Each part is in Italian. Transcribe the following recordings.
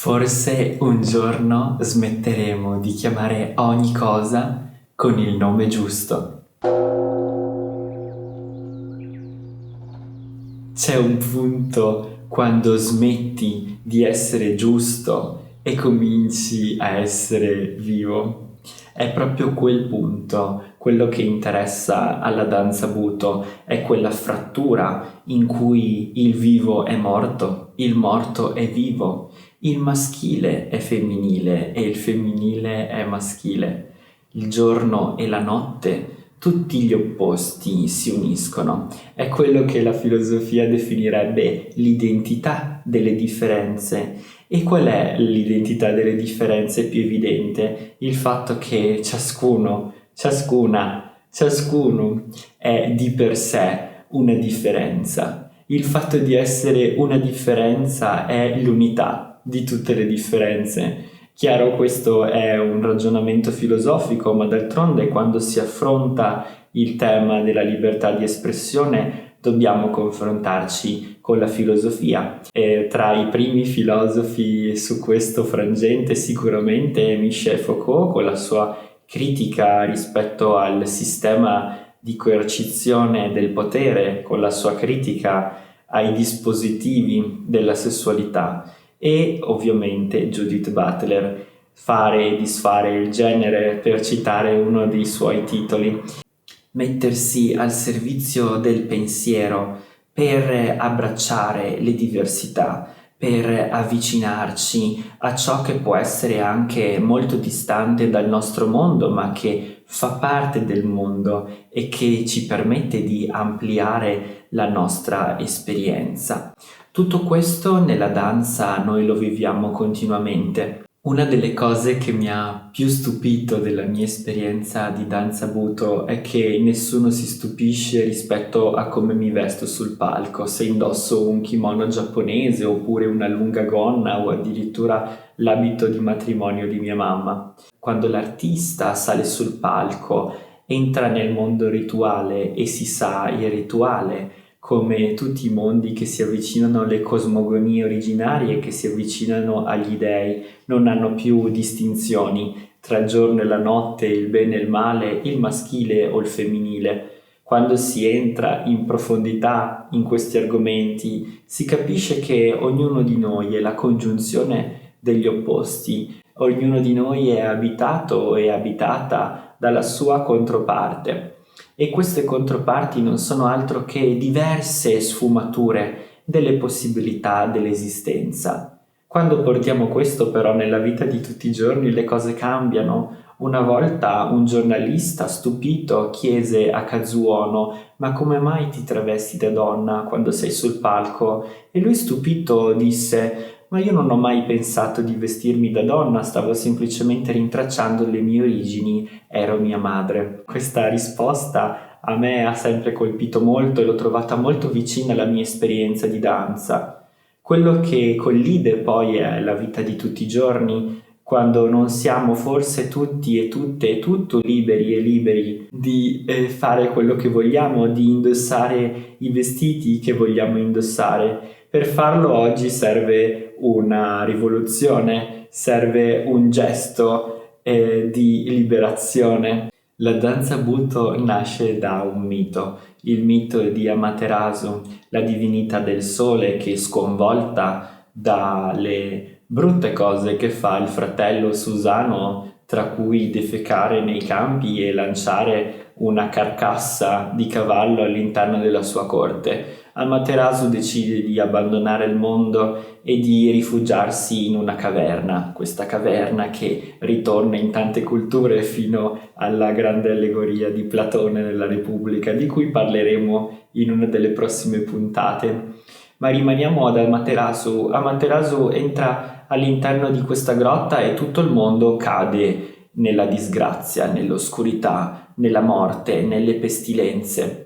Forse un giorno smetteremo di chiamare ogni cosa con il nome giusto. C'è un punto quando smetti di essere giusto e cominci a essere vivo. È proprio quel punto, quello che interessa alla danza Buto, è quella frattura in cui il vivo è morto, il morto è vivo, il maschile è femminile e il femminile è maschile. Il giorno e la notte, tutti gli opposti si uniscono. È quello che la filosofia definirebbe l'identità delle differenze. E qual è l'identità delle differenze più evidente? Il fatto che ciascuno è di per sé una differenza. Il fatto di essere una differenza è l'unità di tutte le differenze. Chiaro, questo è un ragionamento filosofico, ma d'altronde quando si affronta il tema della libertà di espressione dobbiamo confrontarci con la filosofia. E tra i primi filosofi su questo frangente sicuramente Michel Foucault, con la sua critica rispetto al sistema di coercizione del potere, con la sua critica ai dispositivi della sessualità, e ovviamente Judith Butler, Fare e disfare il genere, per citare uno dei suoi titoli. Mettersi al servizio del pensiero per abbracciare le diversità, per avvicinarci a ciò che può essere anche molto distante dal nostro mondo, ma che fa parte del mondo e che ci permette di ampliare la nostra esperienza. Tutto questo nella danza noi lo viviamo continuamente. Una delle cose che mi ha più stupito della mia esperienza di danza Buto è che nessuno si stupisce rispetto a come mi vesto sul palco, se indosso un kimono giapponese oppure una lunga gonna o addirittura l'abito di matrimonio di mia mamma. Quando l'artista sale sul palco, entra nel mondo rituale e si sa il rituale, come tutti i mondi che si avvicinano alle cosmogonie originarie, che si avvicinano agli dei, non hanno più distinzioni tra il giorno e la notte, il bene e il male, il maschile o il femminile. Quando si entra in profondità in questi argomenti, si capisce che ognuno di noi è la congiunzione degli opposti, ognuno di noi è abitato e abitata dalla sua controparte. E queste controparti non sono altro che diverse sfumature delle possibilità dell'esistenza. Quando portiamo questo però nella vita di tutti i giorni, le cose cambiano. Una volta un giornalista stupito chiese a Kazuo Ono: ma come mai ti travesti da donna quando sei sul palco? E lui stupito disse: ma io non ho mai pensato di vestirmi da donna, stavo semplicemente rintracciando le mie origini, ero mia madre. Questa risposta a me ha sempre colpito molto e l'ho trovata molto vicina alla mia esperienza di danza. Quello che collide poi è la vita di tutti i giorni, quando non siamo forse tutti e tutte e tutto liberi di fare quello che vogliamo, di indossare i vestiti che vogliamo indossare. Per farlo oggi serve una rivoluzione, serve un gesto di liberazione. La danza Buto nasce da un mito, il mito di Amaterasu, la divinità del sole che, sconvolta dalle brutte cose che fa il fratello Susano, tra cui defecare nei campi e lanciare una carcassa di cavallo all'interno della sua corte, Amaterasu decide di abbandonare il mondo e di rifugiarsi in una caverna, questa caverna che ritorna in tante culture fino alla grande allegoria di Platone nella Repubblica, di cui parleremo in una delle prossime puntate. Ma rimaniamo ad Amaterasu. Amaterasu entra all'interno di questa grotta e tutto il mondo cade nella disgrazia, nell'oscurità, nella morte, nelle pestilenze.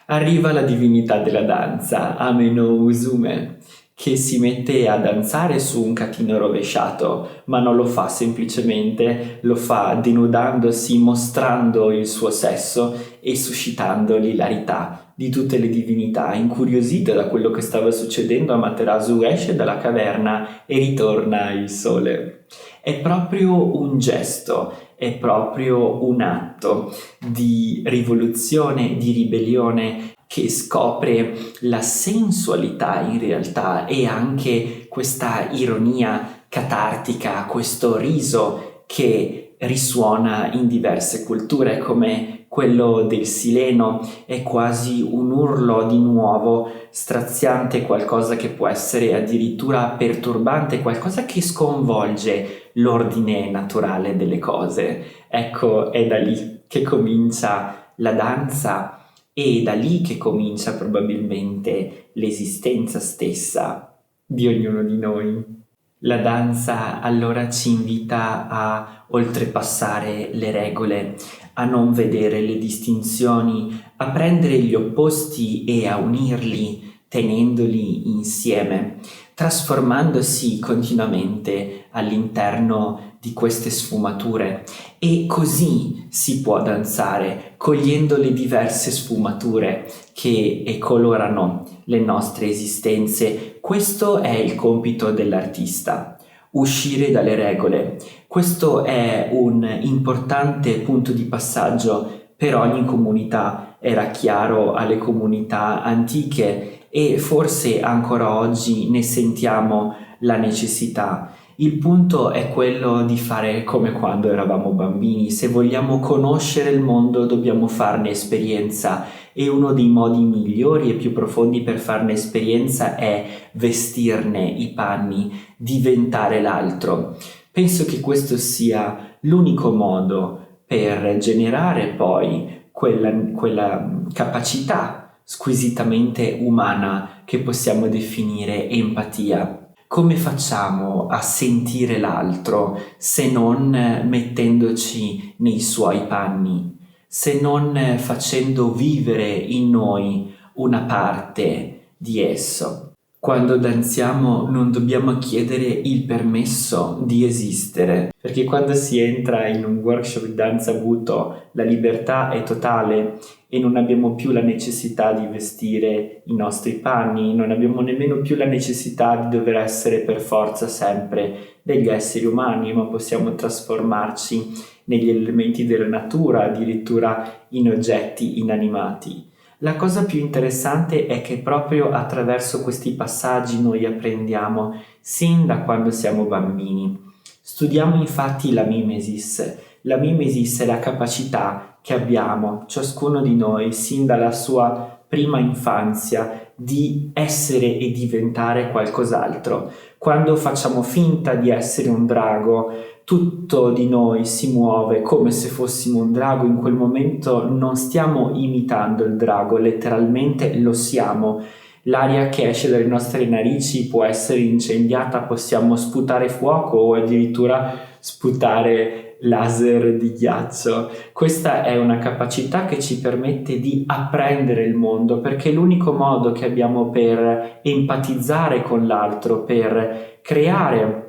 Arriva la divinità della danza, Ame no Usume, che si mette a danzare su un catino rovesciato, ma non lo fa semplicemente, lo fa denudandosi, mostrando il suo sesso e suscitando l'ilarità di tutte le divinità. Incuriosite da quello che stava succedendo, Amaterasu esce dalla caverna e ritorna il sole. È proprio un gesto, è proprio un atto di rivoluzione, di ribellione, che scopre la sensualità in realtà e anche questa ironia catartica, questo riso che risuona in diverse culture, come quello del sileno. È quasi un urlo di nuovo, straziante, qualcosa che può essere addirittura perturbante, qualcosa che sconvolge l'ordine naturale delle cose. Ecco, è da lì che comincia la danza e da lì che comincia probabilmente l'esistenza stessa di ognuno di noi. La danza allora ci invita a oltrepassare le regole, a non vedere le distinzioni, a prendere gli opposti e a unirli, tenendoli insieme, trasformandosi continuamente all'interno di queste sfumature. E così si può danzare, cogliendo le diverse sfumature che colorano le nostre esistenze. Questo è il compito dell'artista, uscire dalle regole. Questo è un importante punto di passaggio per ogni comunità. Era chiaro alle comunità antiche e forse ancora oggi ne sentiamo la necessità. Il punto è quello di fare come quando eravamo bambini. Se vogliamo conoscere il mondo dobbiamo farne esperienza, e uno dei modi migliori e più profondi per farne esperienza è vestirne i panni, diventare l'altro. Penso che questo sia l'unico modo per generare poi quella capacità squisitamente umana che possiamo definire empatia. Come facciamo a sentire l'altro se non mettendoci nei suoi panni, se non facendo vivere in noi una parte di esso? Quando danziamo non dobbiamo chiedere il permesso di esistere, perché quando si entra in un workshop di danza Buto la libertà è totale e non abbiamo più la necessità di vestire i nostri panni, non abbiamo nemmeno più la necessità di dover essere per forza sempre degli esseri umani, ma possiamo trasformarci negli elementi della natura, addirittura in oggetti inanimati. La cosa più interessante è che proprio attraverso questi passaggi noi apprendiamo sin da quando siamo bambini. Studiamo infatti la mimesis. La mimesis è la capacità che abbiamo, ciascuno di noi, sin dalla sua prima infanzia, di essere e diventare qualcos'altro. Quando facciamo finta di essere un drago, tutto di noi si muove come se fossimo un drago. In quel momento non stiamo imitando il drago, letteralmente lo siamo. L'aria che esce dalle nostre narici può essere incendiata, possiamo sputare fuoco o addirittura sputare laser di ghiaccio. Questa è una capacità che ci permette di apprendere il mondo, perché l'unico modo che abbiamo per empatizzare con l'altro, per creare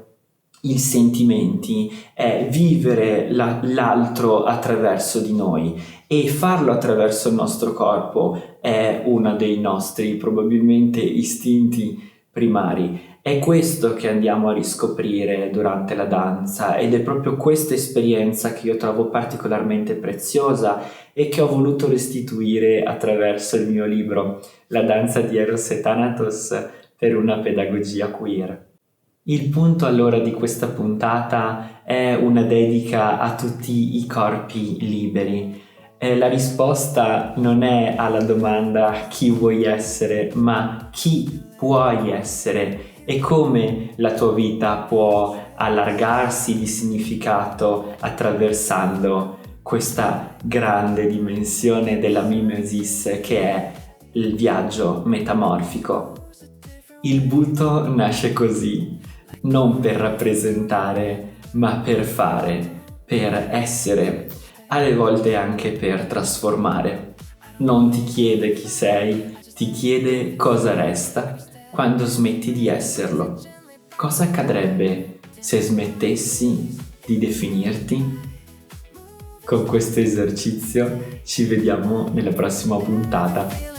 i sentimenti, è vivere l'altro attraverso di noi, e farlo attraverso il nostro corpo è uno dei nostri probabilmente istinti primari. È questo che andiamo a riscoprire durante la danza, ed è proprio questa esperienza che io trovo particolarmente preziosa e che ho voluto restituire attraverso il mio libro La danza di Eros e Thanatos per una pedagogia queer. Il punto allora di questa puntata è una dedica a tutti i corpi liberi. La risposta non è alla domanda chi vuoi essere, ma chi puoi essere, e come la tua vita può allargarsi di significato attraversando questa grande dimensione della mimesis che è il viaggio metamorfico. Il Buto nasce così, non per rappresentare, ma per fare, per essere, alle volte anche per trasformare. Non ti chiede chi sei, ti chiede cosa resta quando smetti di esserlo. Cosa accadrebbe se smettessi di definirti? con questo esercizio. Ci vediamo nella prossima puntata.